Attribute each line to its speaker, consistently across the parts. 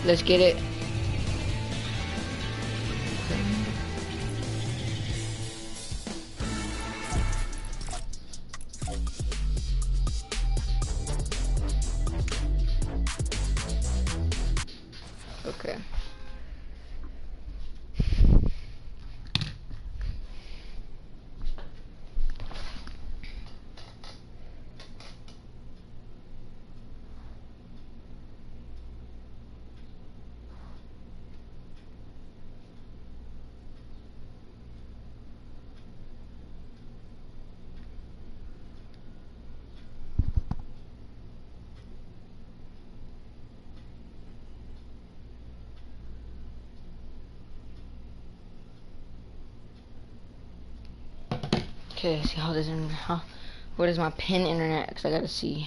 Speaker 1: Let's get it. Okay. Okay, see how this what is my pin internet? Cause I gotta see.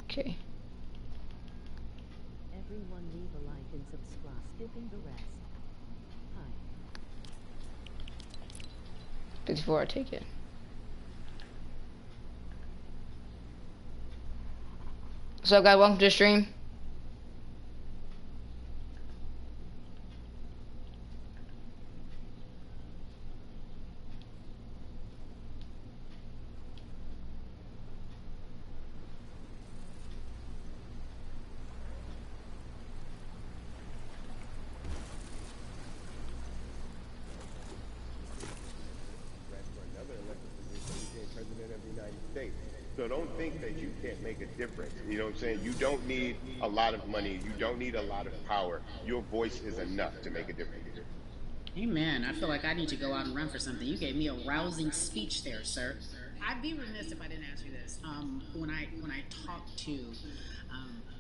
Speaker 1: Okay.
Speaker 2: Everyone leave a like and subscribe. Skipping the rest. Hi.
Speaker 1: Before I take it. What's up, guys? Welcome to the stream.
Speaker 3: So don't think that you can't make a difference. You know what I'm saying? You don't need a lot of money. You don't need a lot of power. Your voice is enough to make a difference.
Speaker 4: Amen. I feel like I need to go out and run for something. You gave me a rousing speech there, sir. I'd be remiss if I didn't ask you this. When I talk to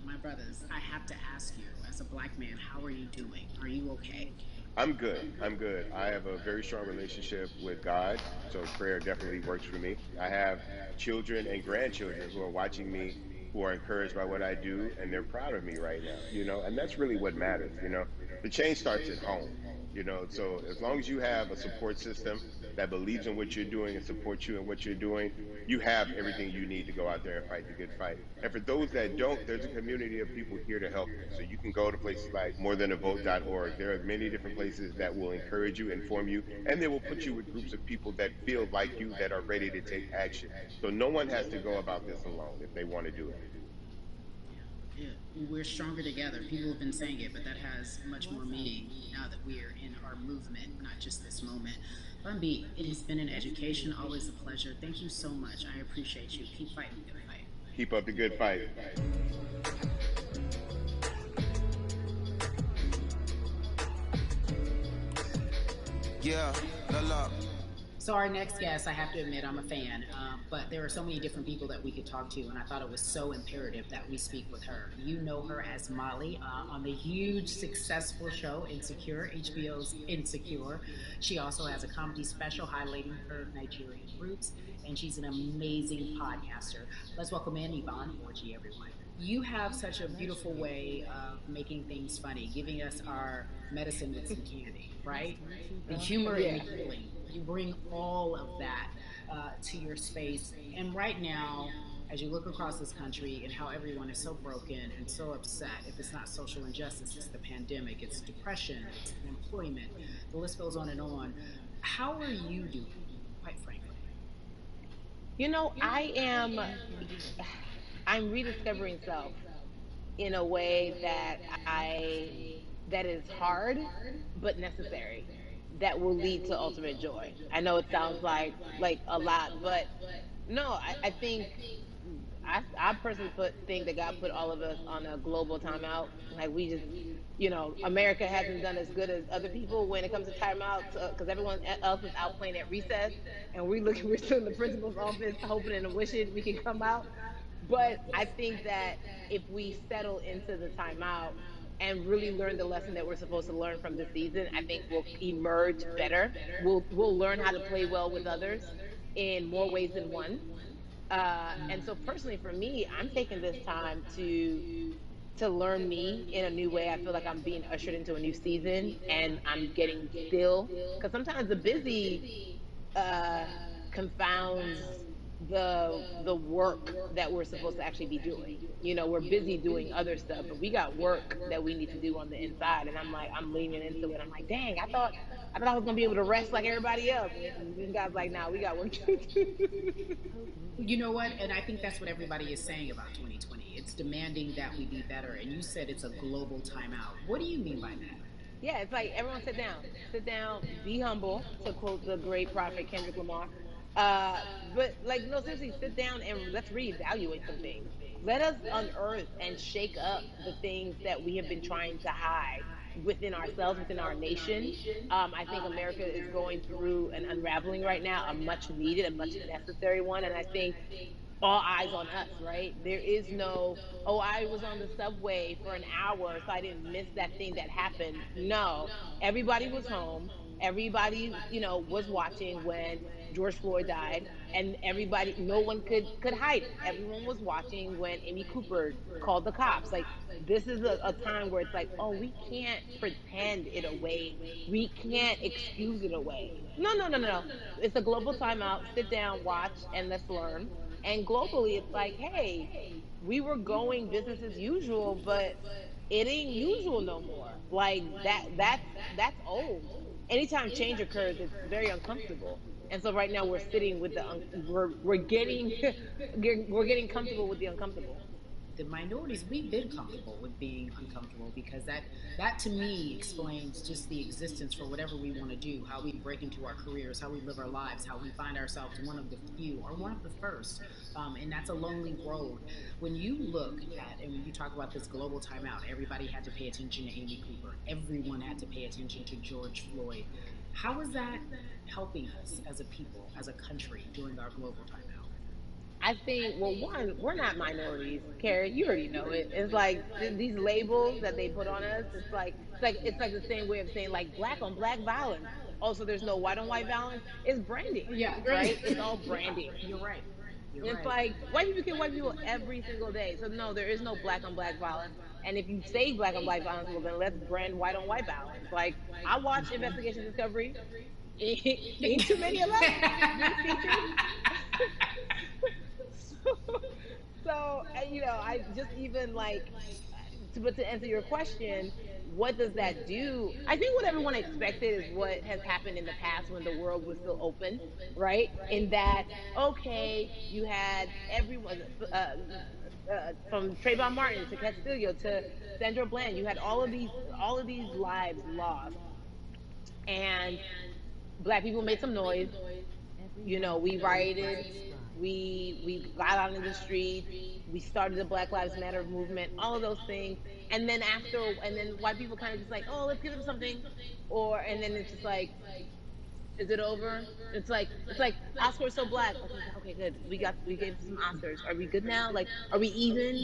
Speaker 4: my brothers, I have to ask you, as a black man, how are you doing? Are you okay?
Speaker 3: I'm good. I'm good. I have a very strong relationship with God, so prayer definitely works for me. I have children and grandchildren who are watching me, who are encouraged by what I do, and they're proud of me right now, you know, and that's really what matters, you know. The change starts at home, you know, so as long as you have a support system that believes in what you're doing and supports you in what you're doing, you have everything you need to go out there and fight the good fight. And for those that don't, there's a community of people here to help you. So you can go to places like morethanavote.org. There are many different places that will encourage you, inform you, and they will put you with groups of people that feel like you, that are ready to take action. So no one has to go about this alone if they want to do it.
Speaker 4: Yeah, we're stronger together. People have been saying it, but that has much more meaning now that we're in our movement, not just this moment. Bumby, it has been an education, always a pleasure. Thank you so much. I appreciate you. Keep fighting the good fight.
Speaker 3: Keep up the good fight.
Speaker 5: Yeah, la.
Speaker 4: So our next guest, I have to admit, I'm a fan, but there are so many different people that we could talk to, and I thought it was so imperative that we speak with her. You know her as Molly on the huge, successful show Insecure, HBO's Insecure. She also has a comedy special highlighting her Nigerian roots, and she's an amazing podcaster. Let's welcome in Yvonne Orji, everyone. You have such a beautiful way of making things funny, giving us our medicine with some candy, right? The humor and the healing. You bring all of that to your space. And right now, as you look across this country and how everyone is so broken and so upset, if it's not social injustice, it's the pandemic, it's depression, it's unemployment, the list goes on and on. How are you doing, quite frankly?
Speaker 6: You know, I'm rediscovering self in a way that is hard but necessary, that will lead to ultimate joy. I know it sounds like a lot, but no, I think I personally think that God put all of us on a global timeout. Like we just, America hasn't done as good as other people when it comes to timeouts, because everyone else is out playing at recess, and we're still in the principal's office hoping and wishing we can come out. But I think that if we settle into the timeout and really learn the lesson that we're supposed to learn from this season, I think we'll emerge better. We'll learn how to play well with others in more ways than one. And so personally for me, I'm taking this time to learn me in a new way. I feel like I'm being ushered into a new season, and I'm getting still, because sometimes the busy confounds the work that we're supposed to actually be doing. You know, we're busy doing other stuff, but we got work that we need to do on the inside. And I'm like, I'm leaning into it. I'm like, dang, I thought I was gonna be able to rest like everybody else. And God's like, nah, we got work to do.
Speaker 4: You know what? And I think that's what everybody is saying about 2020. It's demanding that we be better. And you said it's a global timeout. What do you mean by that?
Speaker 6: Yeah, it's like everyone sit down, be humble, to quote the great prophet Kendrick Lamar. But like, no, seriously, sit down and let's reevaluate some things. Let us unearth and shake up the things that we have been trying to hide within ourselves, within our nation. I think America is going through an unraveling right now, a much needed, a much necessary one, and I think all eyes on us, right? There is no, oh, I was on the subway for an hour, so I didn't miss that thing that happened. No, everybody was home. Everybody, was watching when George Floyd died, and everybody, no one could hide it. Everyone was watching when Amy Cooper called the cops. Like, this is a time where it's like, oh, we can't pretend it away. We can't excuse it away. No, no, no, no, no. It's a global timeout. Sit down, watch, and let's learn. And globally, it's like, hey, we were going business as usual, but it ain't usual no more. Like that's old. Anytime change occurs, it's very uncomfortable. And so right now we're sitting with we're getting we're getting comfortable with the uncomfortable.
Speaker 4: The minorities, we've been comfortable with being uncomfortable because that to me explains just the existence for whatever we want to do, how we break into our careers, how we live our lives, how we find ourselves one of the few or one of the first. And that's a lonely road. When you look at and when you talk about this global timeout, everybody had to pay attention to Amy Cooper, everyone had to pay attention to George Floyd. How is that helping us as a people, as a country during our global timeout?
Speaker 6: I think, well, one, we're not minorities, Carrie. You already know it. It's like these labels that they put on us. It's like the same way of saying like black on black violence. Also, there's no white on white violence. It's branding,
Speaker 4: Yeah,
Speaker 6: right? It's all
Speaker 4: yeah,
Speaker 6: branding.
Speaker 4: you're right. You're
Speaker 6: It's
Speaker 4: right.
Speaker 6: like white people kill white people every single day. So no, there is no black on black violence. And if you say black on black violence, well then let's brand white on white violence. Like I watch Investigation Discovery. Ain't too many of us being featured. I just even like, but to answer your question, what does that do? I think what everyone expected is what has happened in the past when the world was still open, right? In that, okay, you had everyone from Trayvon Martin to Castillo to Sandra Bland. You had all of these lives lost, and black people made some noise. We rioted, we got out in the streets, we started the Black Lives Matter movement, all of those things. And then white people kind of just like, oh, let's give them something, and then it's just like, is it over? It's like Oscar is so black. Okay, okay, good. We gave some Oscars. Are we good now? Like, are we even?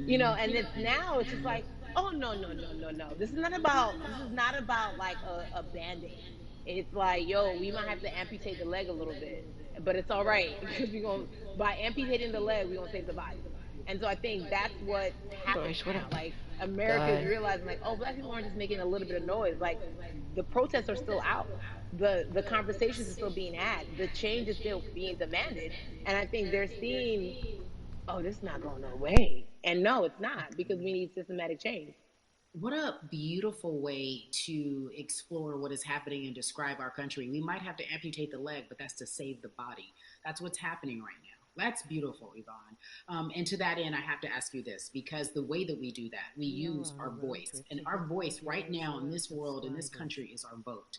Speaker 6: And it's just like, oh no, no, no, no, no. This is not about like a band-aid. It's like, yo, we might have to amputate the leg a little bit, but it's all right because we're going by amputating the leg, we're gonna save the body. And so I think that's what's happening
Speaker 1: Boris, what
Speaker 6: now.
Speaker 1: up?
Speaker 6: Like America is
Speaker 1: God.
Speaker 6: realizing, like, oh, black people aren't just making a little bit of noise. Like the protests are still out. The conversations are still being had. The change is still being demanded. And I think they're seeing, oh, this is not going no way. And no, it's not because we need systematic change.
Speaker 4: What a beautiful way to explore what is happening and describe our country. We might have to amputate the leg, but that's to save the body. That's what's happening right now. That's beautiful, Yvonne. And to that end, I have to ask you this because the way that we do that, we
Speaker 2: We are
Speaker 4: use
Speaker 2: on
Speaker 4: our
Speaker 2: the road
Speaker 4: voice.
Speaker 2: trip
Speaker 4: And
Speaker 2: to
Speaker 4: our
Speaker 2: get
Speaker 4: voice right now in
Speaker 2: regulars
Speaker 4: this world, in this
Speaker 2: subscribing.
Speaker 4: country, is our vote.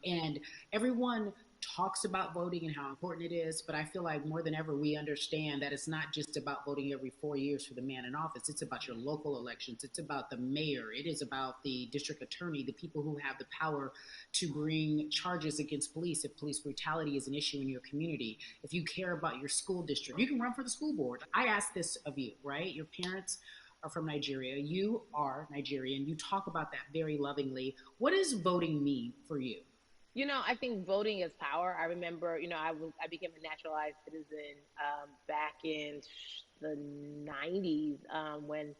Speaker 4: And everyone talks about voting and how important it is, but I feel like more than ever we understand that it's not just about voting every 4 years for the man in office. It's about your local elections. It's about the mayor. It is about the district attorney, the people who have the power to bring charges against police if police brutality is an issue in your community. If you care about your school district, you can run for the school board. I ask this of you, right? Your parents are from Nigeria. You are Nigerian. You talk about that very lovingly. What does voting mean for you?
Speaker 6: I think voting is power. I remember, I became a naturalized citizen back in the '90s when,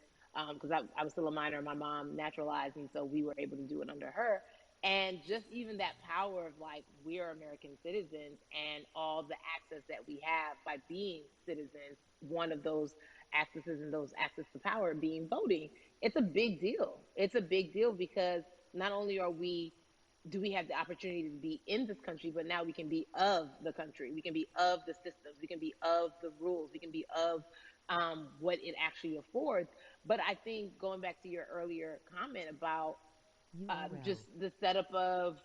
Speaker 6: because I was still a minor, my mom naturalized, and so we were able to do it under her. And just even that power of like, we're American citizens and all the access that we have by being citizens, one of those accesses and those access to power being voting, it's a big deal. It's a big deal because not only do we have the opportunity to be in this country, but now we can be of the country. We can be of the systems. We can be of the rules. We can be of what it actually affords. But I think going back to your earlier comment about
Speaker 2: URL.
Speaker 6: just the setup of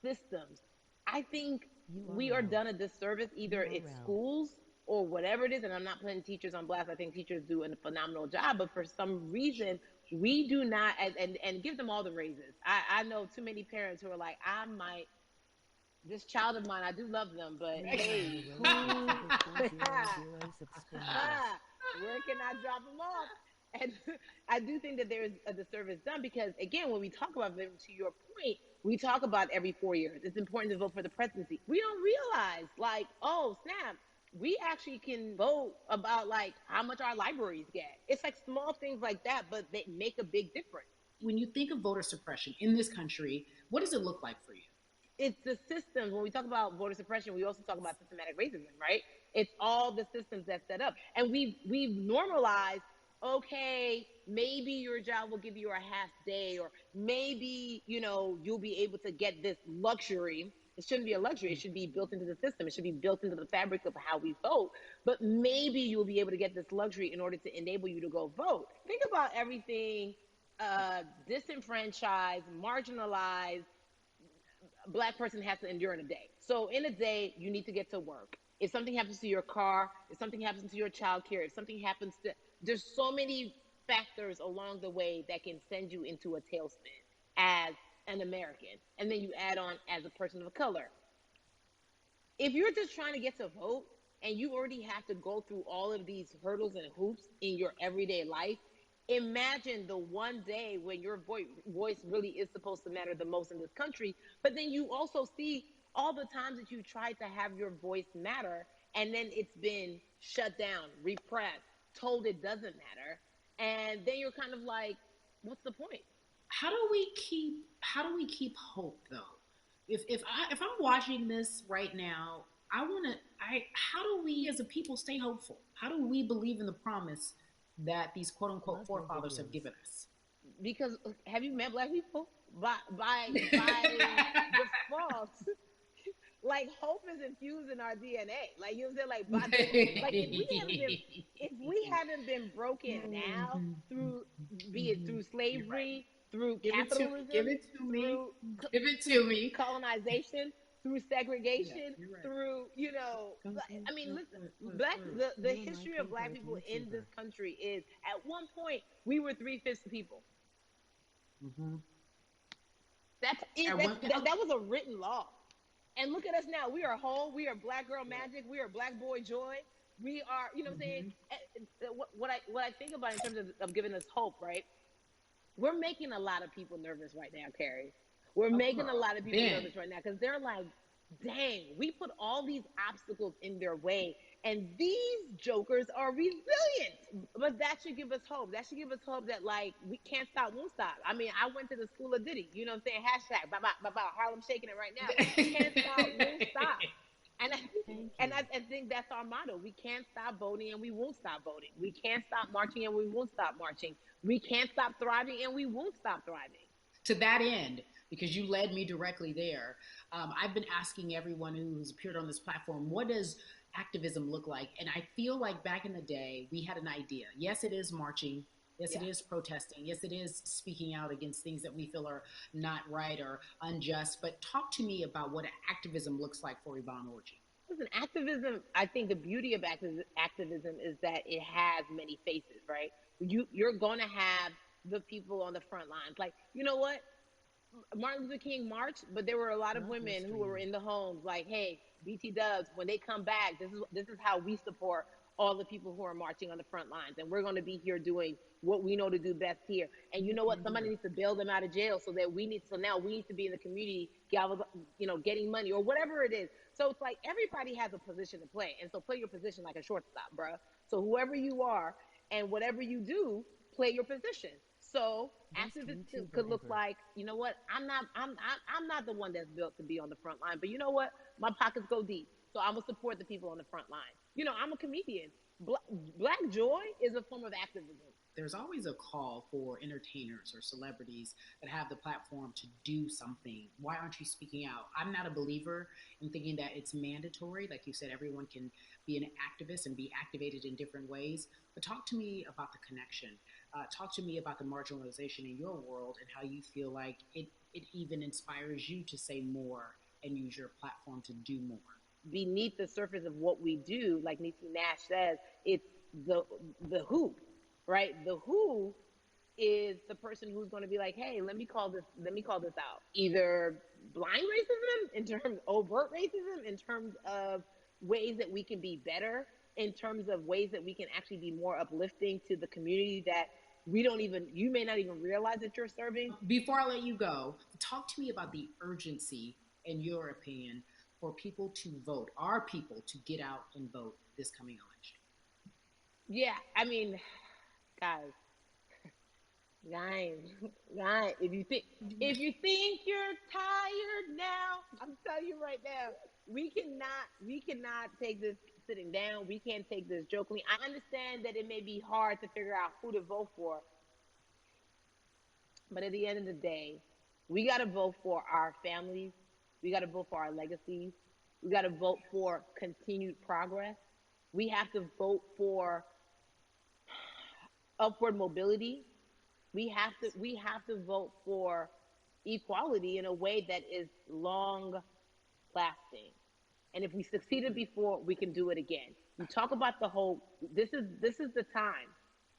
Speaker 6: systems. I think we are
Speaker 2: URL.
Speaker 6: done a disservice, either it's
Speaker 2: URL.
Speaker 6: schools or whatever it is. And I'm not putting teachers on blast. I think teachers do a phenomenal job, but for some reason, we do not, and give them all the raises. I know too many parents who are like, this child of mine, I do love them, but hey,
Speaker 2: Meanwhile,
Speaker 6: who,
Speaker 2: the road to 400 subscribers.
Speaker 6: where can I drop them off? And I do think that there's a disservice done because, again, when we talk about voting, to your point, we talk about every 4 years. It's important to vote for the presidency. We don't realize, like, oh, snap, we actually can vote about, like, how much our libraries get. It's like small things like that, but they make a big difference.
Speaker 4: When you think of voter suppression in this country, what does it look like for you?
Speaker 6: It's the systems. When we talk about voter suppression, we also talk about systematic racism, right? It's all the systems that set up. And we've normalized, okay, maybe your job will give you a half day, or maybe, you'll be able to get this luxury. It shouldn't be a luxury. It should be built into the system. It should be built into the fabric of how we vote. But maybe you'll be able to get this luxury in order to enable you to go vote. Think about everything disenfranchised, marginalized Black person has to endure in a day. So in a day, you need to get to work. If something happens to your car, if something happens to your child care, if something happens to, there's so many factors along the way that can send you into a tailspin as an American. And then you add on as a person of color. If you're just trying to get to vote and you already have to go through all of these hurdles and hoops in your everyday life, imagine the one day when your voice really is supposed to matter the most in this country. But then you also see all the times that you tried to have your voice matter and then it's been shut down, repressed, told it doesn't matter. And then you're kind of like, what's the point?
Speaker 4: How do we keep hope though? If I'm watching this right now, I how do we as a people stay hopeful? How do we believe in the promise that these quote unquote
Speaker 2: Love your
Speaker 4: forefathers have
Speaker 2: videos.
Speaker 4: given us?
Speaker 6: Because have you met Black people? By default, like hope is infused in our DNA. Like, you know what I'm saying? Like, like if we haven't been broken now through, be it through
Speaker 4: You're right.
Speaker 6: slavery, through
Speaker 4: Give it to give
Speaker 6: capitalism,
Speaker 4: it to me.
Speaker 6: through
Speaker 4: Give it to me.
Speaker 6: colonization, through
Speaker 4: Yeah,
Speaker 6: segregation,
Speaker 4: you're right.
Speaker 6: through, I mean, listen, the
Speaker 2: You are my
Speaker 6: history of Black
Speaker 2: favorite
Speaker 6: people in this
Speaker 2: YouTuber.
Speaker 6: country is, at one point we were 3/5 the people.
Speaker 4: Mm-hmm.
Speaker 6: That's it.
Speaker 4: At one,
Speaker 6: That was a written law. And look at us now. We are whole. We are Black girl magic. We are Black boy joy. We are, what I'm saying?
Speaker 4: mm-hmm.
Speaker 6: What I think about in terms of giving us hope, right? We're making a lot of people nervous right now, Carrie. We're
Speaker 4: Oh,
Speaker 6: making a lot of people
Speaker 4: Ben.
Speaker 6: nervous right now because they're like, dang, we put all these obstacles in their way, and these jokers are resilient. But that should give us hope. That should give us hope that, like, we can't stop, won't stop. I mean, I went to the school of Diddy. You know what I'm saying? Hashtag, Harlem shaking it right now. Can't stop, won't stop. And I,
Speaker 2: Thank
Speaker 6: and
Speaker 2: you.
Speaker 6: I think that's our motto. We can't stop voting and we won't stop voting. We can't stop marching and we won't stop marching. We can't stop thriving and we won't stop thriving.
Speaker 4: To that end, because you led me directly there, I've been asking everyone who's appeared on this platform, what does activism look like? And I feel like back in the day, we had an idea. Yes, it is marching. Yes, it
Speaker 6: Yeah.
Speaker 4: is protesting. Yes, it is speaking out against things that we feel are not right or unjust. But talk to me about what activism looks like for Yvonne Orji.
Speaker 6: Listen, activism, I think the beauty of activism is that it has many faces, right? You're going to have the people on the front lines. Like, you know what? Martin Luther King marched, but there were a lot of
Speaker 2: Love your
Speaker 6: women who were
Speaker 2: stream.
Speaker 6: in the homes like, hey, BT Dubs, when they come back, this is how we support all the people who are marching on the front lines. And we're going to be here doing what we know to do best here. And you know what? Somebody needs to bail them out of jail so now we need to be in the community, getting money or whatever it is. So it's like everybody has a position to play. And so play your position like a shortstop, bruh. So whoever you are and whatever you do, play your position. So
Speaker 2: Best
Speaker 6: activists could
Speaker 2: YouTuber
Speaker 6: look
Speaker 2: ever.
Speaker 6: like, you know what? I'm not the one that's built to be on the front line, but you know what? My pockets go deep, so I'm gonna support the people on the front line. You know, I'm a comedian. Black joy is a form of activism.
Speaker 4: There's always a call for entertainers or celebrities that have the platform to do something. Why aren't you speaking out? I'm not a believer in thinking that it's mandatory. Like you said, everyone can be an activist and be activated in different ways. But talk to me about the connection. Talk to me about the marginalization in your world and how you feel like it even inspires you to say more and use your platform to do more.
Speaker 6: Beneath the surface of what we do, like Niecy Nash says, it's the who, right? The who is the person who's going to be like, hey, let me call this out. Either blind racism in terms of overt racism, in terms of ways that we can be better, in terms of ways that we can actually be more uplifting to the community that you may not even realize that you're serving.
Speaker 4: Before I let you go, talk to me about the urgency, in your opinion, for people to vote, our people to get out and vote this coming election.
Speaker 6: Yeah, I mean, guys, guys, guys, if you think you're tired now, I'm telling you right now, we cannot take this sitting down. We can't take this jokingly. I understand that it may be hard to figure out who to vote for, but at the end of the day, we got to vote for our families. We got to vote for our legacies. We got to vote for continued progress. We have to vote for upward mobility. We have to vote for equality in a way that is long lasting. And if we succeeded before, we can do it again. You talk about the whole. This is the time.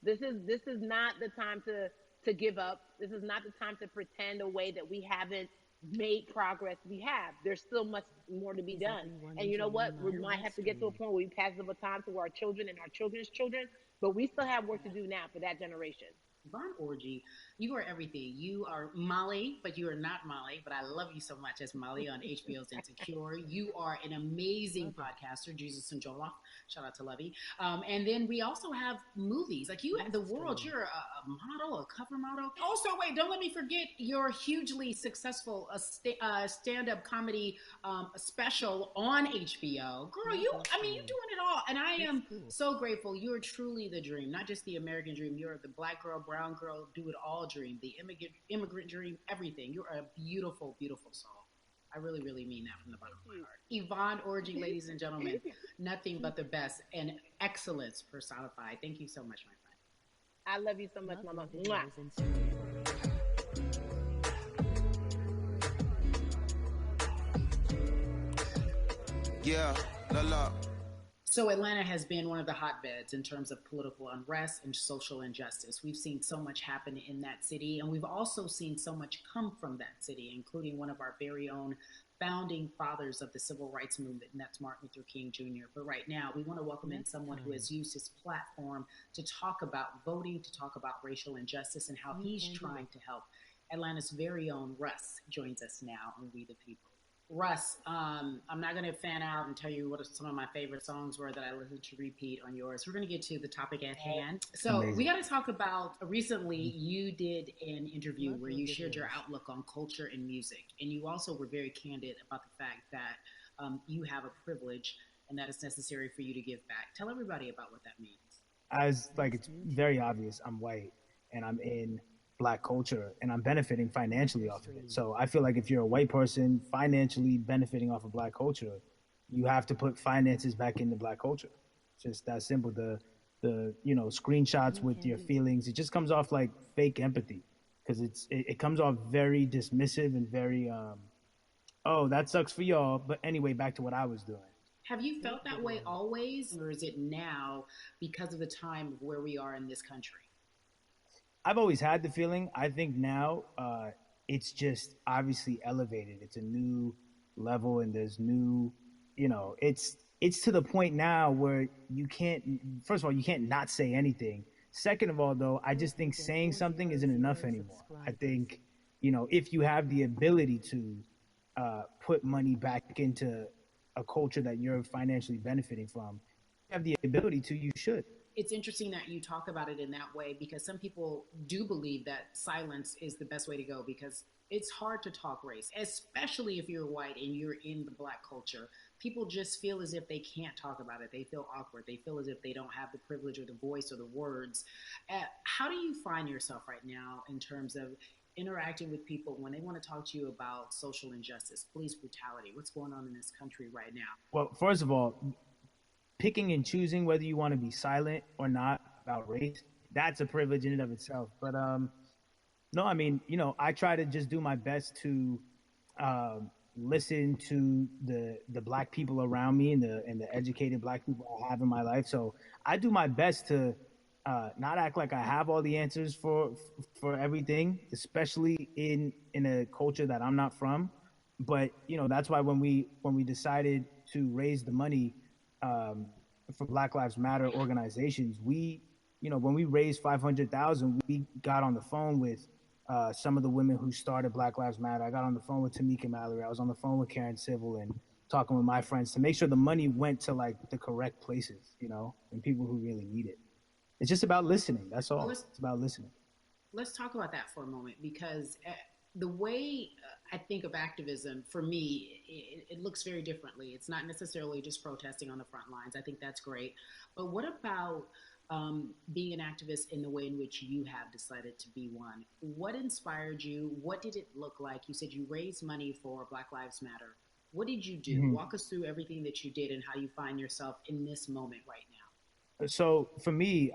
Speaker 6: This is not the time to give up. This is not the time to pretend a way that we haven't made progress. We have. There's still much more to be
Speaker 2: Is
Speaker 6: done.
Speaker 2: everyone
Speaker 6: And you know what?
Speaker 2: enjoying
Speaker 6: We
Speaker 2: my
Speaker 6: might have
Speaker 2: red
Speaker 6: to get to a
Speaker 2: screen?
Speaker 6: point where we pass the baton to our children and our children's children. But we still have work to do now for that generation.
Speaker 4: Von Orgy, you are everything. You are Molly, but you are not Molly. But I love you so much as Molly on HBO's Insecure. You are an amazing
Speaker 2: Love it.
Speaker 4: podcaster, Jesus and Joloff. Shout out to Lovey. And then we also have movies. Like you, the
Speaker 2: Best
Speaker 4: world.
Speaker 2: stream.
Speaker 4: You're a model, a cover model. Also, wait, don't let me forget your hugely successful stand-up comedy special on HBO. Girl,
Speaker 2: My
Speaker 4: you.
Speaker 2: best
Speaker 4: I mean, you're
Speaker 2: stream.
Speaker 4: doing it all, and I
Speaker 2: It's
Speaker 4: am
Speaker 2: cool.
Speaker 4: so grateful. You are truly the dream, not just the American dream. You're the black girl, brown girl, do it all dream, the immigrant dream, everything. You're a beautiful, beautiful soul. I really, really mean that from the bottom
Speaker 6: Thank
Speaker 4: of my
Speaker 6: you.
Speaker 4: heart. Yvonne Orgy, ladies and gentlemen, nothing but the best and excellence personified. Thank you so much, my friend.
Speaker 6: I love you so much,
Speaker 2: Love your
Speaker 6: Mama. Mwah.
Speaker 2: videos and stream.
Speaker 5: Yeah, la la.
Speaker 4: So, Atlanta has been one of the hotbeds in terms of political unrest and social injustice. We've seen so much happen in that city, and we've also seen so much come from that city, including one of our very own founding fathers of the civil rights movement, and that's Martin Luther King Jr. But right now, we want to welcome in
Speaker 2: Next
Speaker 4: someone who
Speaker 2: time,
Speaker 4: has used his platform to talk about voting, to talk about racial injustice, and how
Speaker 2: you
Speaker 4: he's
Speaker 2: can do
Speaker 4: trying
Speaker 2: it.
Speaker 4: to help. Atlanta's very own Russ joins us now on We the People. Russ, I'm not going to fan out and tell you what some of my favorite songs were that I listened to repeat on yours. We're going to get to the topic at hand. So we got to talk about recently you did an interview
Speaker 2: Love
Speaker 4: where
Speaker 2: your
Speaker 4: you shared your
Speaker 2: videos.
Speaker 4: outlook on culture and music. And you also were very candid about the fact that you have a privilege and that it's necessary for you to give back. Tell everybody about what that means.
Speaker 7: As like
Speaker 2: Best
Speaker 7: it's very
Speaker 2: YouTuber.
Speaker 7: obvious, I'm white and I'm in black culture and I'm benefiting
Speaker 2: Love
Speaker 7: financially
Speaker 2: your
Speaker 7: off of it.
Speaker 2: stream.
Speaker 7: So I feel like if you're a white person financially benefiting off of black culture, you have to put finances back into black culture. It's just that simple. The screenshots
Speaker 2: You
Speaker 7: with
Speaker 2: can
Speaker 7: your
Speaker 2: do it.
Speaker 7: feelings, it just comes off like fake empathy because it comes off very dismissive and very oh, that sucks for y'all, but anyway, back to what I was doing.
Speaker 4: Have you felt
Speaker 2: Great
Speaker 4: that way
Speaker 2: videos.
Speaker 4: always, or is it now because of the time of where we are in this country?
Speaker 7: I've always had the feeling. I think now it's just obviously elevated. It's a new level, and there's new, it's to the point now where you can't. First of all, you can't not say anything. Second of all, though, I
Speaker 2: Hope
Speaker 7: just
Speaker 2: you
Speaker 7: think
Speaker 2: get
Speaker 7: saying something isn't
Speaker 2: 400
Speaker 7: enough
Speaker 2: and
Speaker 7: anymore. I
Speaker 2: subscribers.
Speaker 7: think if you have the ability to put money back into a culture that you're financially benefiting from, you have the ability to. You should.
Speaker 4: it's interesting that you talk about it in that way because some people do believe that silence is the best way to go because it's hard to talk race, especially if you're white and you're in the black culture. People just feel as if they can't talk about it. They feel awkward. They feel as if they don't have the privilege or the voice or the words. How do you find yourself right now in terms of interacting with people when they want to talk to you about social injustice, police brutality, what's going on in this country right now?
Speaker 7: Well, first of all, picking and choosing whether you want to be silent or not about race, that's a privilege in and of itself. But no, I mean, I try to just do my best to listen to the black people around me and the educated black people I have in my life. So I do my best to not act like I have all the answers for everything, especially in a culture that I'm not from. But that's why when we decided to raise the money for Black Lives Matter organizations, when we raised 500,000, we got on the phone with some of the women who started Black Lives Matter. I got on the phone with Tamika Mallory. I was on the phone with Karen Civil and talking with my friends to make sure the money went to like the correct places, and people who really need it. It's just about listening. That's all. It's about listening.
Speaker 4: Let's talk about that for a moment because the way I think of activism, for me, it looks very differently. It's not necessarily just protesting on the front lines. I think that's great. But what about being an activist in the way in which you have decided to be one? What inspired you? What did it look like? You said you raised money for Black Lives Matter. What did you do? Mm-hmm. Walk us through everything that you did and how you find yourself in this moment right now.
Speaker 7: So for me,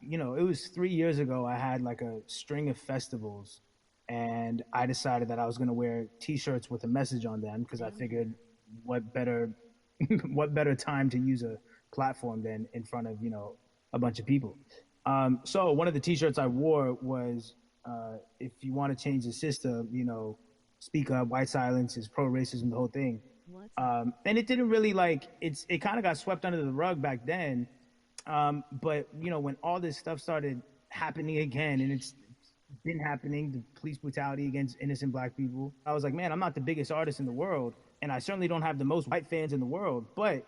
Speaker 7: it was 3 years ago. I had like a string of festivals, and I decided that I was going to wear T-shirts with a message on them because I figured, what better, what better time to use a platform than in front of a bunch of people. So one of the T-shirts I wore was, "If you want to change the system, speak up. White silence is pro-racism." The whole thing, and it didn't really it kind of got swept under the rug back then. But when all this stuff started happening again, and it's been happening, the police brutality against innocent black people, I was like, man, I'm not the biggest artist in the world, and I certainly don't have the most white fans in the world, but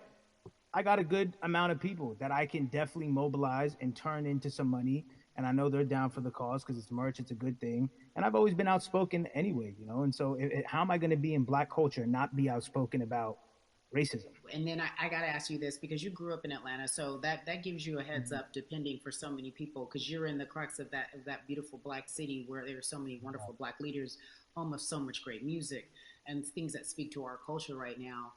Speaker 7: I got a good amount of people that I can definitely mobilize and turn into some money. And I know they're down for the cause because it's merch, it's a good thing. And I've always been outspoken anyway, and so how am I going to be in black culture and not be outspoken about racism?
Speaker 4: And then I got to ask you this because you grew up in Atlanta, so that gives you a heads up, depending for so many people, because you're in the crux of that beautiful black city where there are so many wonderful black leaders, home of so much great music and things that speak to our culture right now.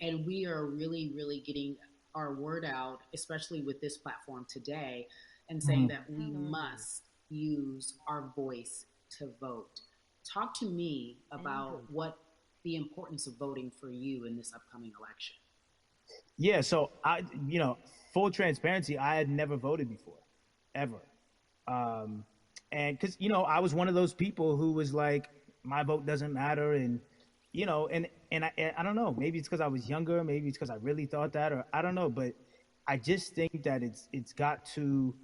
Speaker 4: And we are really, really getting our word out, especially with this platform today, and saying that we must use our voice to vote. Talk to me about what the importance of voting for you in this upcoming election.
Speaker 7: Yeah, so full transparency, I had never voted before, ever. And because, I was one of those people who was like, my vote doesn't matter. And, I don't know, maybe it's because I was younger, maybe it's because I really thought that, or I don't know, but I just think that it's got to,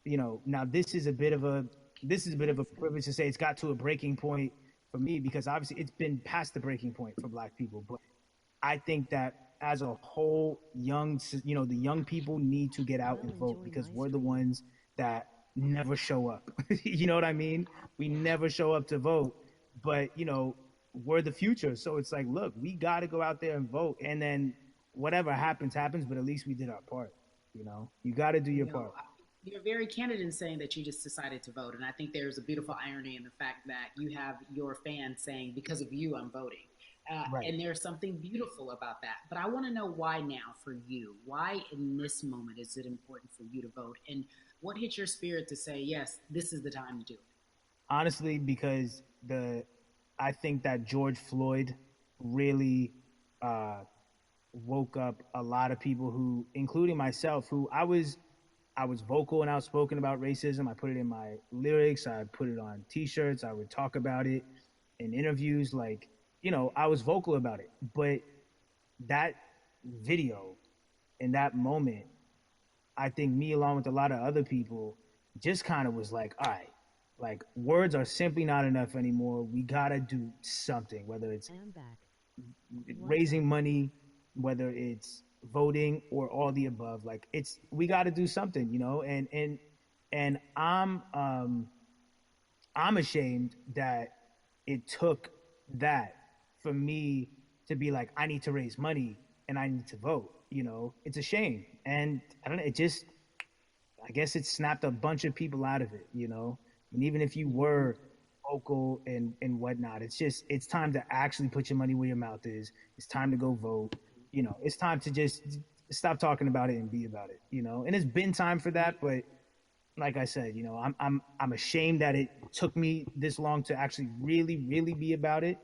Speaker 7: now this is a bit of a privilege to say it's got to a breaking point for me, because obviously it's been past the breaking point for black people. But I think that as a whole, the young people need to get out and vote, because we're the ones that never show up. You know what I mean? We never show up to vote, but we're the future. So it's like, look, we got to go out there and vote, and then whatever happens, but at least we did our part. You got to do your part.
Speaker 4: You're very candid in saying that you just decided to vote. And I think there's a beautiful irony in the fact that you have your fans saying, because of you, I'm voting. Right. And there's something beautiful about that. But I want to know why now for you. Why in this moment is it important for you to vote? And what hit your spirit to say, yes, this is the time to do it?
Speaker 7: Honestly, because I think that George Floyd really woke up a lot of people who, including myself, who I was vocal and outspoken about racism. I put it in my lyrics. I put it on T-shirts. I would talk about it in interviews. I was vocal about it. But that video in that moment, I think me along with a lot of other people just kind of was like, all right, words are simply not enough anymore. We got to do something, whether it's raising money, whether it's voting, or all the above. Like we got to do something, and I'm ashamed that it took that for me to be like, I need to raise money and I need to vote. It's a shame, and I don't know. I guess it snapped a bunch of people out of it. And even if you were vocal and whatnot, it's time to actually put your money where your mouth is. It's time to go vote. It's time to just stop talking about it and be about it. And it's been time for that, but like I said, I'm ashamed that it took me this long to actually really, really be about it,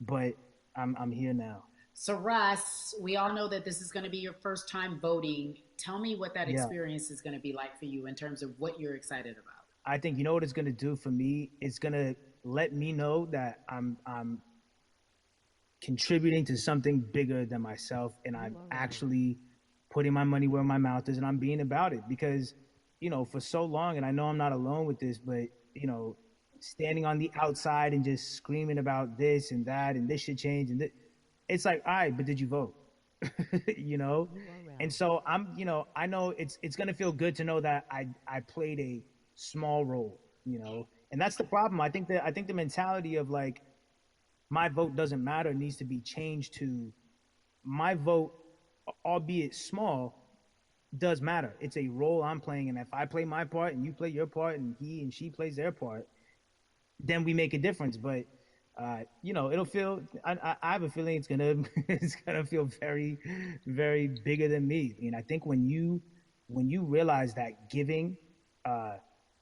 Speaker 7: but I'm here now.
Speaker 4: So, Russ, we all know that this is going to be your first time voting. Tell me what that
Speaker 7: Yeah.
Speaker 4: experience is going to be like for you in terms of what you're excited about.
Speaker 7: I think you know what it's gonna do for me? It's gonna let me know that I'm contributing to something bigger than myself, and I'm actually putting my money where my mouth is, and I'm being about it. Because for so long, and I know I'm not alone with this, but standing on the outside and just screaming about this and that and this should change, and it's like, all right, but did you vote? you know and so I know it's going to feel good to know that I played a small role. And that's the problem. I think the mentality of like, my vote doesn't matter needs to be changed to, my vote, albeit small, does matter. It's a role I'm playing, and if I play my part and you play your part and he and she plays their part, then we make a difference. But it'll feel. I have a feeling it's gonna it's gonna feel very, very bigger than me. I think when you realize that giving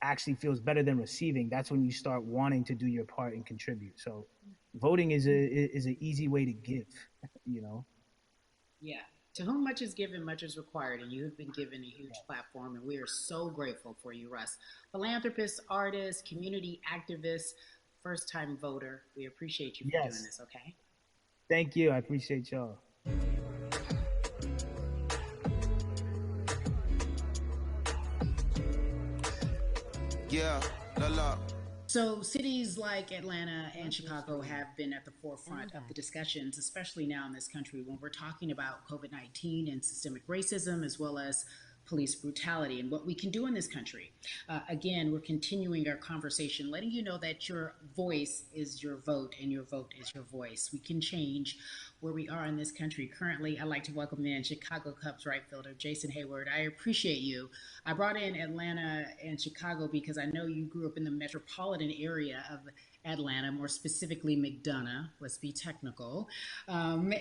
Speaker 7: actually feels better than receiving, that's when you start wanting to do your part and contribute. So, voting is an easy way to give. You know.
Speaker 4: Yeah. To whom much is given, much is required, and you have been given a huge platform, and we are so grateful for you, Russ. Philanthropist, artist, community activist, first time voter. We appreciate you for doing
Speaker 7: Yes.
Speaker 4: this, okay?
Speaker 7: Thank you. I appreciate y'all.
Speaker 5: Yeah, la la.
Speaker 4: So, cities like Atlanta and Chicago have been at the forefront of the discussions, especially now in this country when we're talking about COVID 19 and systemic racism, as well as police brutality and what we can do in this country. Again, we're continuing our conversation, letting you know that your voice is your vote and your vote is your voice. We can change where we are in this country. Currently, I'd like to welcome in Chicago Cubs right fielder Jason Hayward. I appreciate you. I brought in Atlanta and Chicago because I know you grew up in the metropolitan area of Atlanta, more specifically McDonough. Let's be technical, and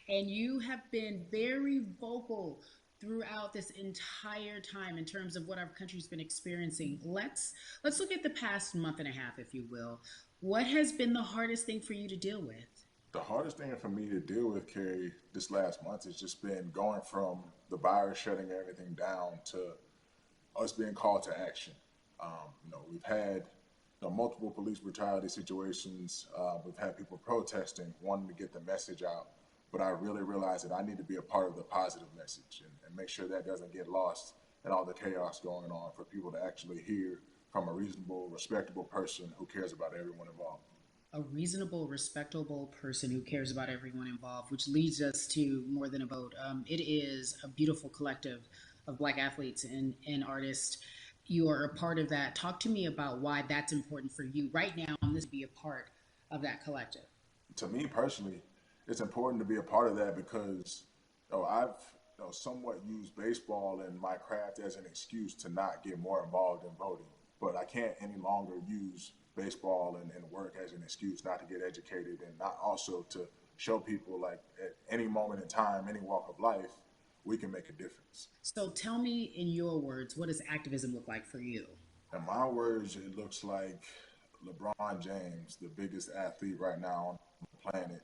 Speaker 4: and you have been very vocal throughout this entire time in terms of what our country's been experiencing. Let's look at the past month and a half, if you will. What has been the hardest thing for you to deal with?
Speaker 8: The hardest thing for me to deal with, Carrie, this last month has just been going from the virus shutting everything down to us being called to action. We've had multiple police brutality situations. We've had people protesting, wanting to get the message out. But I really realized that I need to be a part of the positive message and make sure that doesn't get lost in all the chaos going on, for people to actually hear from a reasonable, respectable person who cares about everyone involved.
Speaker 4: A reasonable, respectable person who cares about everyone involved, which leads us to More Than a Vote. It is a beautiful collective of Black athletes and artists. You are a part of that. Talk to me about why that's important for you right now on this, be a part of that collective.
Speaker 8: To me personally, it's important to be a part of that because I've somewhat used baseball and my craft as an excuse to not get more involved in voting. But I can't any longer use baseball and work as an excuse not to get educated, and not also to show people, like, at any moment in time, any walk of life, we can make a difference.
Speaker 4: So tell me in your words, what does activism look like for you?
Speaker 8: In my words, it looks like LeBron James, the biggest athlete right now on the planet,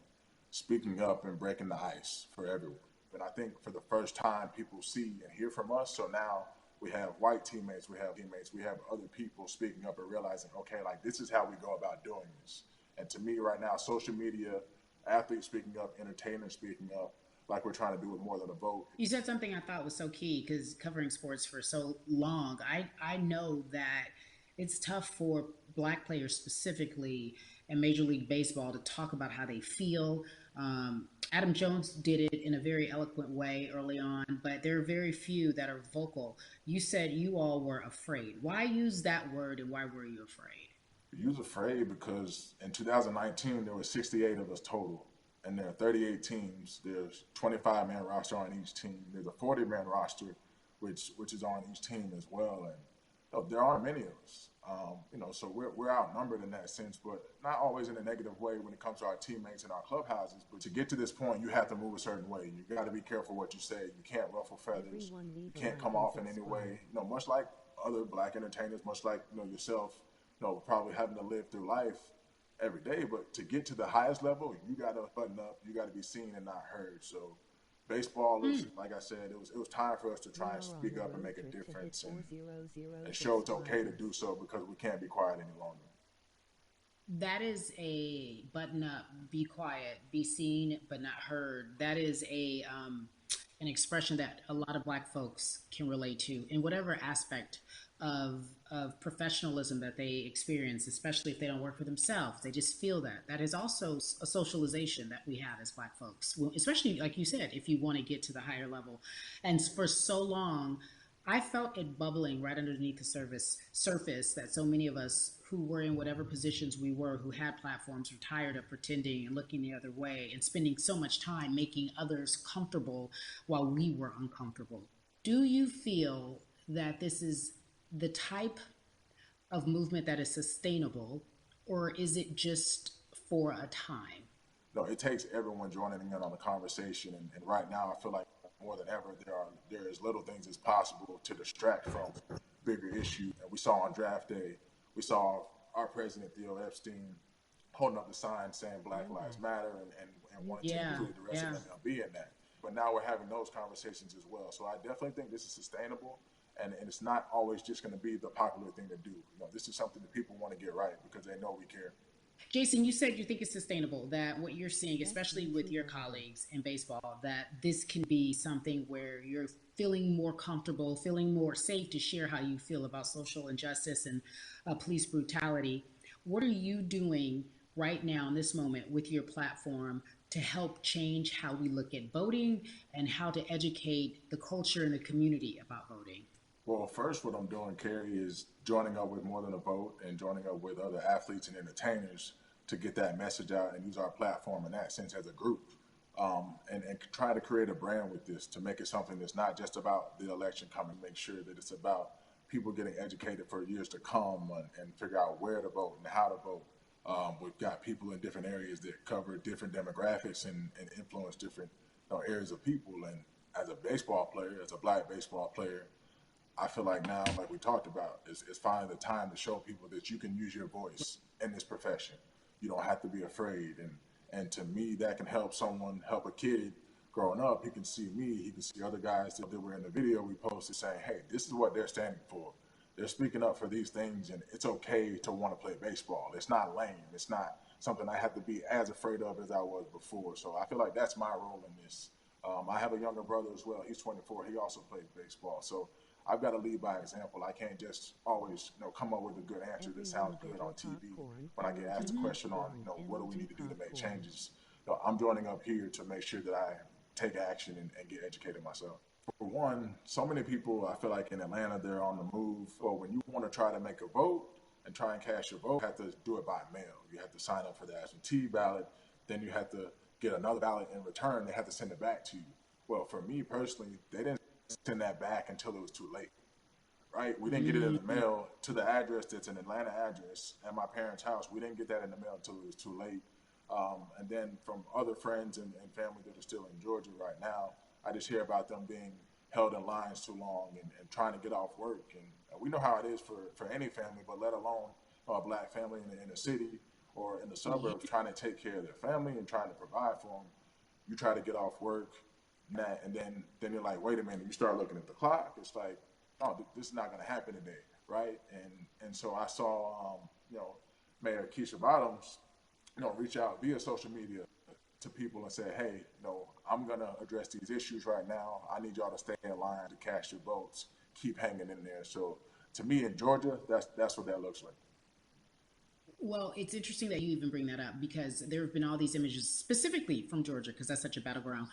Speaker 8: speaking up and breaking the ice for everyone. And I think for the first time, people see and hear from us. So now we have white teammates, we have other people speaking up and realizing, okay, like, this is how we go about doing this. And to me right now, social media, athletes speaking up, entertainers speaking up, like we're trying to do with More Than a Vote.
Speaker 4: You said something I thought was so key, because covering sports for so long, I know that it's tough for Black players specifically in Major League Baseball to talk about how they feel, Adam Jones did it in a very eloquent way early on, but there are very few that are vocal. You said you all were afraid. Why use that word and why were you afraid?
Speaker 8: You was afraid because in 2019 there were 68 of us total, and there are 38 teams. There's 25-man roster on each team. There's a 40-man roster, which is on each team as well. And there aren't many of us. So we're outnumbered in that sense, but not always in a negative way when it comes to our teammates and our clubhouses. But to get to this point, you have to move a certain way. You got to be careful what you say. You can't ruffle feathers. You can't come off in any way. Much like other black entertainers, much like yourself, probably having to live through life every day. But to get to the highest level, you got to button up. You got to be seen and not heard. So baseball is, like I said, it was time for us to try and speak up and make a difference and show it's okay to do so because we can't be quiet any longer.
Speaker 4: That is a button up, be quiet, be seen but not heard. That is an expression that a lot of Black folks can relate to in whatever aspect of professionalism that they experience, especially if they don't work for themselves. They just feel that. That is also a socialization that we have as Black folks, well, especially, like you said, if you want to get to the higher level. And for so long, I felt it bubbling right underneath the surface that so many of us who were in whatever positions we were, who had platforms, were tired of pretending and looking the other way and spending so much time making others comfortable while we were uncomfortable. Do you feel that this is the type of movement that is sustainable, or is it just for a time?
Speaker 8: No, it takes everyone joining in on the conversation. And right now, I feel like more than ever, there is little things as possible to distract from bigger issues. And we saw on draft day, we saw our president, Theo Epstein, holding up the sign saying Black Lives Matter and wanting to include the rest of MLB in that. But now we're having those conversations as well. So I definitely think this is sustainable. And it's not always just going to be the popular thing to do. This is something that people want to get right because they know we care.
Speaker 4: Jason, you said you think it's sustainable, that what you're seeing, especially with your colleagues in baseball, that this can be something where you're feeling more comfortable, feeling more safe to share how you feel about social injustice and police brutality. What are you doing right now in this moment with your platform to help change how we look at voting and how to educate the culture and the community about voting?
Speaker 8: Well, first, what I'm doing, Carrie, is joining up with More Than a Vote and joining up with other athletes and entertainers to get that message out and use our platform in that sense as a group. And try to create a brand with this to make it something that's not just about the election coming, make sure that it's about people getting educated for years to come and figure out where to vote and how to vote. We've got people in different areas that cover different demographics and influence different areas of people. And as a baseball player, as a Black baseball player, I feel like now, like we talked about, is finally the time to show people that you can use your voice in this profession. You don't have to be afraid. And to me, that can help a kid growing up. He can see me, he can see other guys that were in the video we posted saying, hey, this is what they're standing for. They're speaking up for these things, and it's okay to want to play baseball. It's not lame. It's not something I have to be as afraid of as I was before. So I feel like that's my role in this. I have a younger brother as well. He's 24. He also plays baseball. So I've got to lead by example. I can't just always, come up with a good answer that sounds good on TV. When I get asked a question on, what do we need to do to make changes? I'm joining up here to make sure that I take action and get educated myself. For one, so many people, I feel like in Atlanta, they're on the move. Or when you want to try to make a vote and try and cast your vote, you have to do it by mail. You have to sign up for the absentee ballot. Then you have to get another ballot in return. They have to send it back to you. Well, for me personally, they didn't send that back until it was too late, right? We didn't get it in the mail to the address that's an Atlanta address at my parents' house. We didn't get that in the mail until it was too late. And then from other friends and family that are still in Georgia right now, I just hear about them being held in lines too long and trying to get off work. And we know how it is for any family, but let alone a Black family in a city or in the suburbs trying to take care of their family and trying to provide for them. You try to get off work, and then you're like, wait a minute, you start looking at the clock. It's like, oh, this is not going to happen today, right? And so I saw, Mayor Keisha Bottoms, reach out via social media to people and say, hey, I'm going to address these issues right now. I need y'all to stay in line to cast your votes. Keep hanging in there. So to me in Georgia, that's what that looks like.
Speaker 4: Well, it's interesting that you even bring that up because there have been all these images, specifically from Georgia, because that's such a battleground,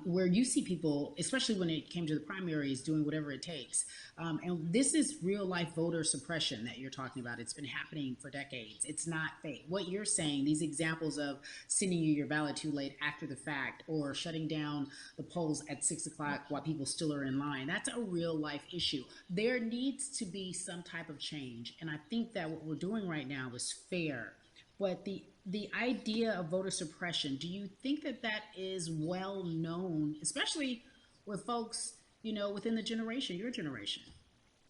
Speaker 4: where you see people, especially when it came to the primaries, doing whatever it takes. And this is real life voter suppression that you're talking about. It's been happening for decades. It's not fake. What you're saying, these examples of sending you your ballot too late after the fact or shutting down the polls at 6 o'clock while people still are in line, that's a real life issue. There needs to be some type of change. And I think that what we're doing right now is fair. But the idea of voter suppression, do you think that that is well known, especially with folks, within the generation, your generation?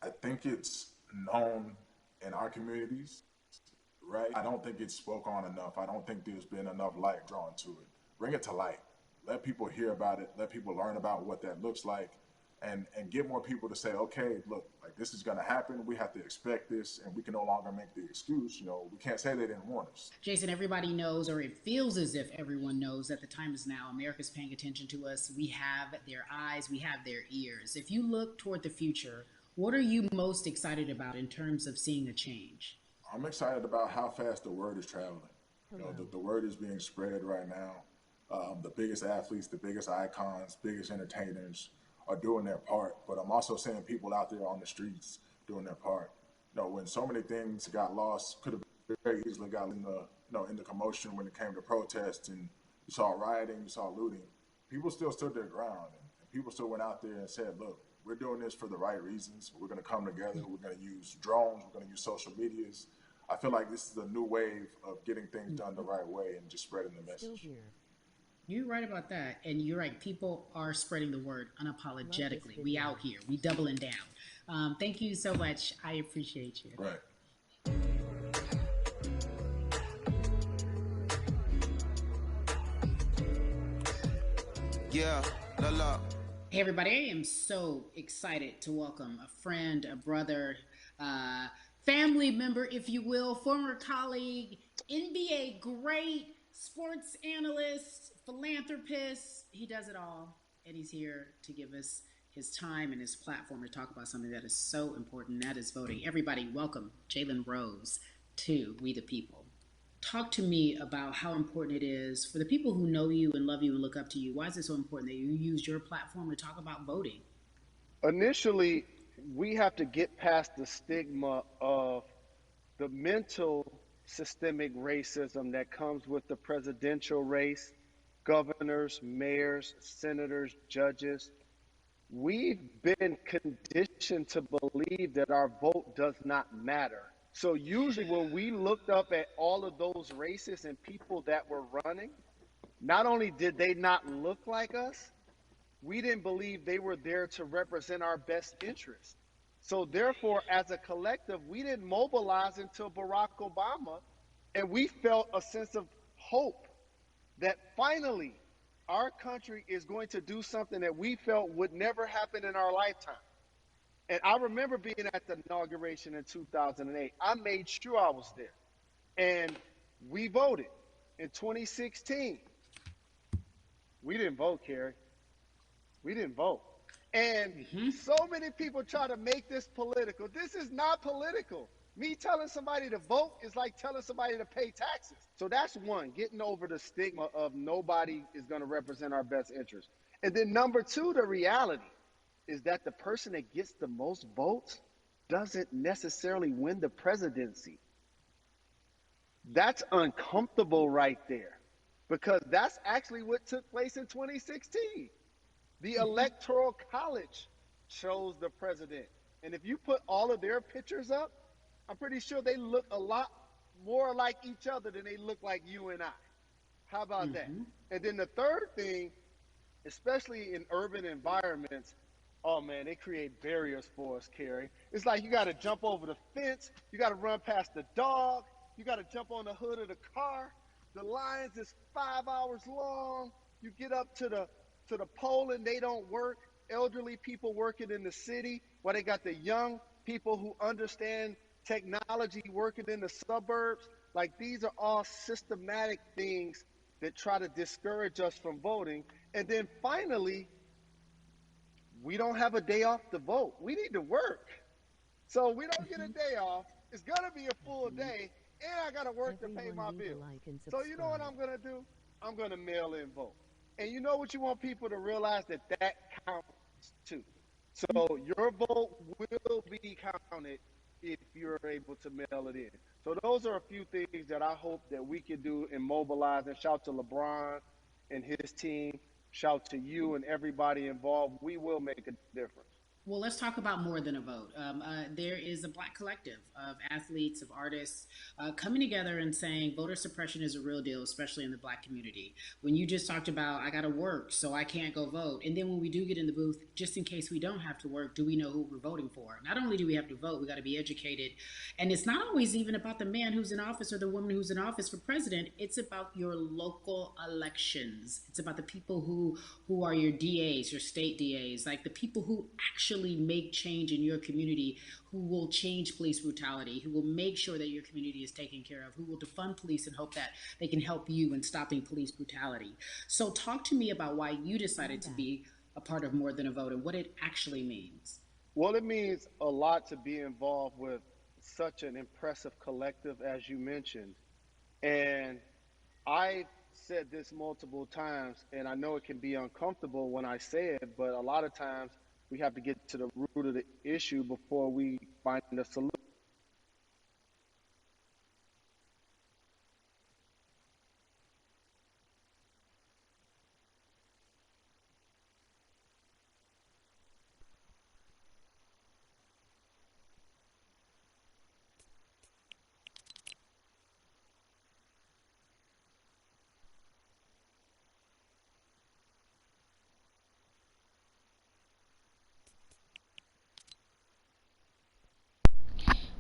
Speaker 8: I think it's known in our communities, right? I don't think it's spoke on enough. I don't think there's been enough light drawn to it. Bring it to light. Let people hear about it. Let people learn about what that looks like, and get more people to say, okay, look, like this is going to happen. We have to expect this, and we can no longer make the excuse. We can't say they didn't warn us.
Speaker 4: Jason, everybody knows, or it feels as if everyone knows that the time is now. America's paying attention to us. We have their eyes, we have their ears. If you look toward the future, what are you most excited about in terms of seeing a change?
Speaker 8: I'm excited about how fast the word is traveling. The word is being spread right now. The biggest athletes, the biggest icons, biggest entertainers are doing their part. But I'm also seeing people out there on the streets doing their part. When so many things got lost, could have very easily got in the commotion when it came to protests, and you saw rioting, you saw looting. People still stood their ground, and people still went out there and said, look, we're doing this for the right reasons. We're going to come together. We're going to use drones. We're going to use social medias. I feel like this is a new wave of getting things done the right way and just spreading the message.
Speaker 4: You're right about that. And you're right. People are spreading the word unapologetically. We out here. We doubling down. Thank you so much. I appreciate you.
Speaker 8: Right.
Speaker 5: Yeah, la la.
Speaker 4: Hey, everybody. I am so excited to welcome a friend, a brother, family member, if you will, former colleague, NBA great, sports analyst, philanthropist. He does it all. And he's here to give us his time and his platform to talk about something that is so important, that is voting. Everybody, welcome Jalen Rose to We the People. Talk to me about how important it is for the people who know you and love you and look up to you. Why is it so important that you use your platform to talk about voting?
Speaker 9: Initially, we have to get past the stigma of the mental systemic racism that comes with the presidential race, governors, mayors, senators, judges. We've been conditioned to believe that our vote does not matter. So usually when we looked up at all of those races and people that were running, not only did they not look like us, we didn't believe they were there to represent our best interests. So therefore, as a collective, we didn't mobilize until Barack Obama, and we felt a sense of hope that finally our country is going to do something that we felt would never happen in our lifetime. And I remember being at the inauguration in 2008. I made sure I was there. And we voted in 2016. We didn't vote, Carrie. We didn't vote. And so many people try to make this political. This is not political. Me telling somebody to vote is like telling somebody to pay taxes. So that's one, getting over the stigma of nobody is going to represent our best interest. And then number two, the reality is that the person that gets the most votes doesn't necessarily win the presidency. That's uncomfortable right there, because that's actually what took place in 2016. The Electoral College chose the president. And if you put all of their pictures up, I'm pretty sure they look a lot more like each other than they look like you and I. How about that? And then the third thing, especially in urban environments, oh man, they create barriers for us, Carrie. It's like you got to jump over the fence, you got to run past the dog, you got to jump on the hood of the car. The lines is 5 hours long. You get up to the poll and they don't work. Elderly people working in the city, while they got the young people who understand technology working in the suburbs. Like, these are all systematic things that try to discourage us from voting. And then finally, we don't have a day off to vote. We need to work. So we don't get a day off. It's going to be a full day. and I got to work to pay
Speaker 2: Everyone
Speaker 9: my
Speaker 2: leave a
Speaker 9: bills.
Speaker 2: like and
Speaker 9: So you know what
Speaker 2: subscribe.
Speaker 9: I'm going to do? I'm going to mail in vote. And you know what you want people to realize, that that counts too. So your vote will be counted if you're able to mail it in. So those are a few things that I hope that we can do and mobilize. And shout to LeBron and his team. Shout to you and everybody involved. We will make a difference.
Speaker 4: Well, let's talk about more than a vote. There is a black collective of athletes, of artists coming together and saying voter suppression is a real deal, especially in the black community. When you just talked about, I got to work, so I can't go vote. And then when we do get in the booth, just in case we don't have to work, do we know who we're voting for? Not only do we have to vote, we got to be educated. And it's not always even about the man who's in office or the woman who's in office for president. It's about your local elections. It's about the people who are your DAs, your state DAs, like the people who actually make change in your community, who will change police brutality, who will make sure that your community is taken care of, who will defund police and hope that they can help you in stopping police brutality. So talk to me about why you decided to be a part of More Than a Vote and what it actually means.
Speaker 9: Well, it means a lot to be involved with such an impressive collective as you mentioned. And I've said this multiple times, and I know it can be uncomfortable when I say it, but a lot of times we have to get to the root of the issue before we find a solution.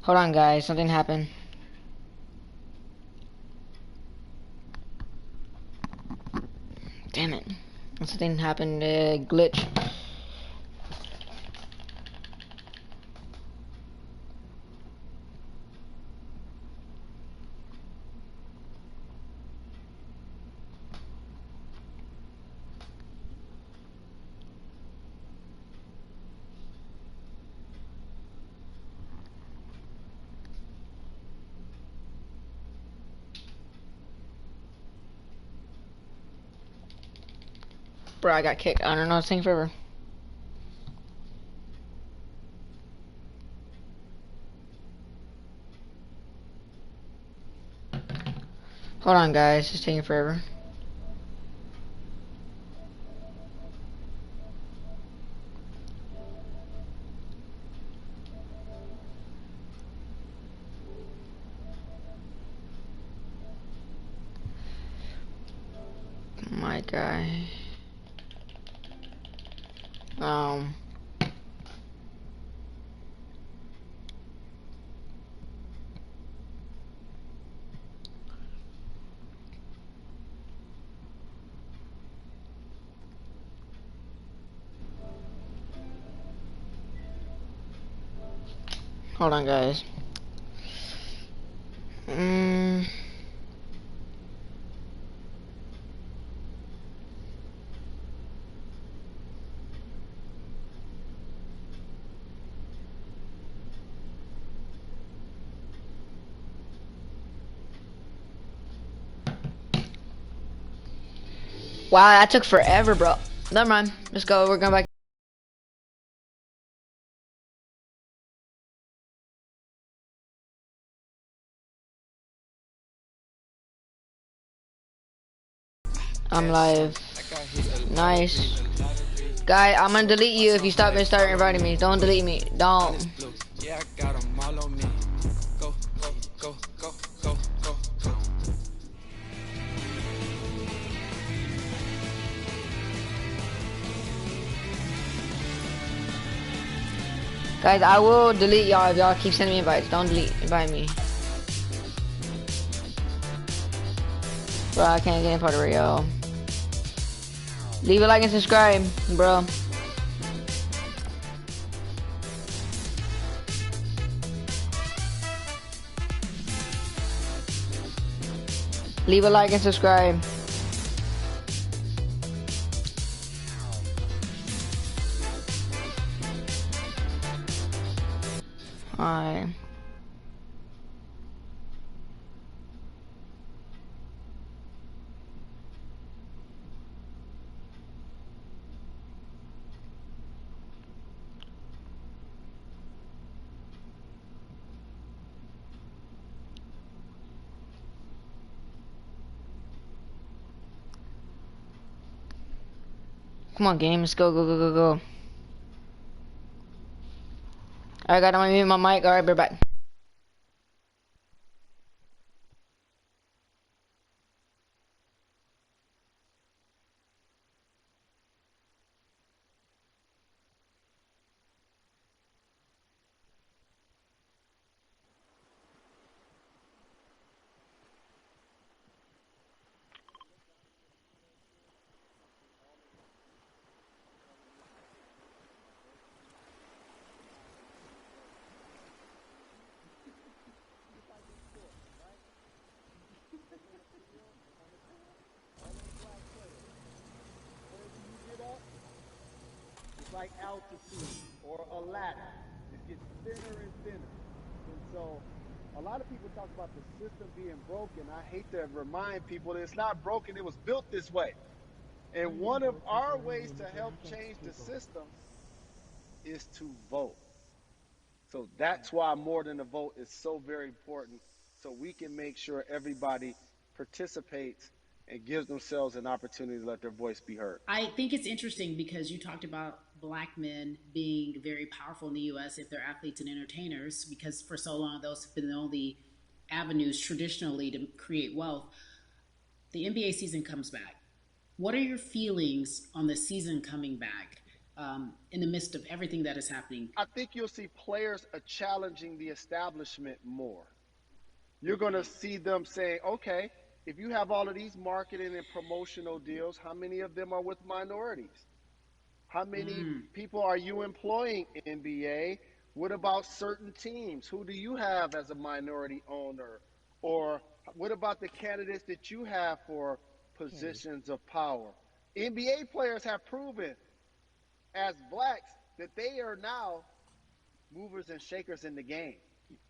Speaker 1: Hold on, guys. Something happened. Damn it. Something happened. Glitch. Bro, I got kicked. I don't know. It's taking forever. Hold on, guys. It's taking forever. My guy. Um. Hold on, guys. Wow, that took forever, bro. Never mind. Let's go. We're going back. I'm live. Nice. Guy, I'm gonna delete you if you stop and start inviting me. Don't delete me. Don't.
Speaker 5: Yeah, I got 'em all on me. Go, go, go, go, go, go, go.
Speaker 1: Guys, I will delete y'all if y'all keep sending me invites. Don't invite me. Bro, I can't get in Puerto Rico. Leave a like and subscribe, bro. Leave a like and subscribe. Alright. Come on, game. Let's go, go, go, go, go. Alright, got on mute my mic. Alright, we're back.
Speaker 9: It's like altitude or a ladder. It gets thinner and thinner. And so a lot of people talk about the system being broken. I hate to remind people that it's not broken. It was built this way. And one of our ways to help change the system is to vote. So that's why more than a vote is so very important, so we can make sure everybody participates and gives themselves an opportunity to let their voice be heard.
Speaker 4: I think it's interesting because you talked about black men being very powerful in the U.S. if they're athletes and entertainers, because for so long those have been the only avenues traditionally to create wealth. The NBA season comes back. What are your feelings on the season coming back in the midst of everything that is happening?
Speaker 9: I think you'll see players challenging the establishment more. You're going to see them saying, okay, if you have all of these marketing and promotional deals, how many of them are with minorities? How many people are you employing, NBA? What about certain teams? Who do you have as a minority owner? Or what about the candidates that you have for positions of power? NBA players have proven as blacks that they are now movers and shakers in the game.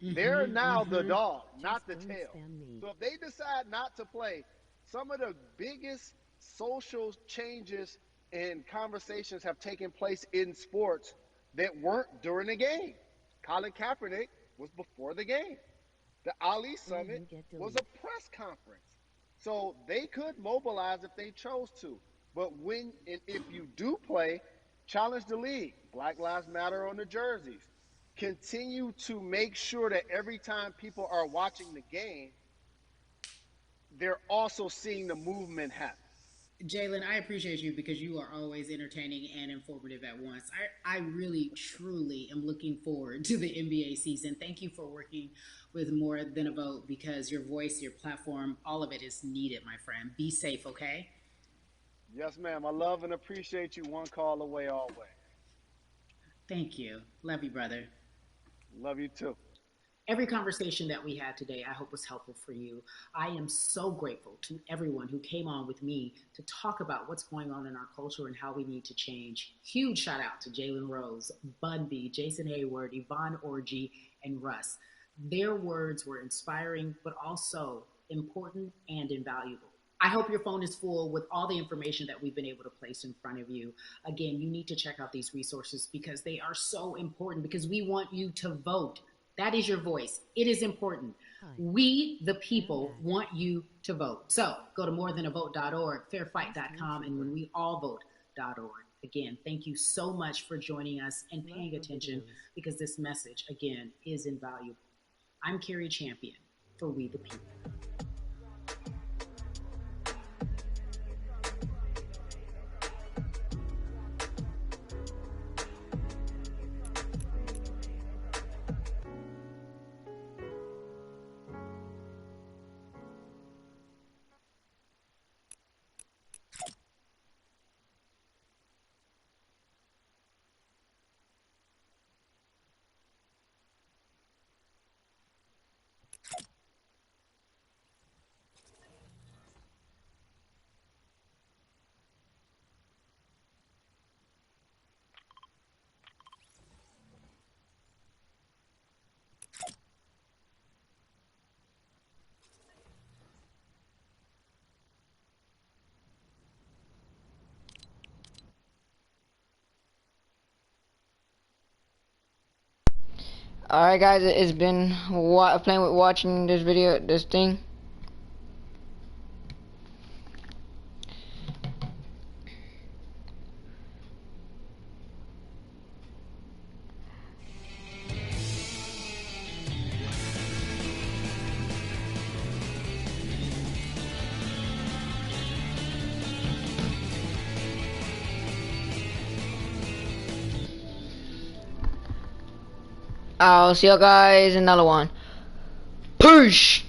Speaker 9: They're now the dog, not the tail. So if they decide not to play, some of the biggest social changes and conversations have taken place in sports that weren't during the game. Colin Kaepernick was before the game. The Ali Summit was a press conference. So they could mobilize if they chose to. But when and if you do play, challenge the league. Black Lives Matter on the jerseys. Continue to make sure that every time people are watching the game, they're also seeing the movement happen.
Speaker 4: Jalen, I appreciate you because you are always entertaining and informative at once. I really, truly am looking forward to the NBA season. Thank you for working with More Than a Vote because your voice, your platform, all of it is needed, my friend. Be safe, okay?
Speaker 9: Yes, ma'am. I love and appreciate you. One call away always.
Speaker 4: Thank you. Love you, brother.
Speaker 9: Love you too.
Speaker 4: Every conversation that we had today, I hope was helpful for you. I am so grateful to everyone who came on with me to talk about what's going on in our culture and how we need to change. Huge shout out to Jalen Rose, Bun B, Jason Hayward, Yvonne Orgy, and Russ. Their words were inspiring, but also important and invaluable. I hope your phone is full with all the information that we've been able to place in front of you. Again, you need to check out these resources because they are so important because we want you to vote. That is your voice. It is important. We, the people, want you to vote. So go to morethanavote.org, fairfight.com, and when we all vote.org. Again, thank you so much for joining us and paying attention because this message, again, is invaluable. I'm Carrie Champion for We the People.
Speaker 1: Alright guys, it's been playing with watching this video, this thing. I'll see you guys in another one. Peace.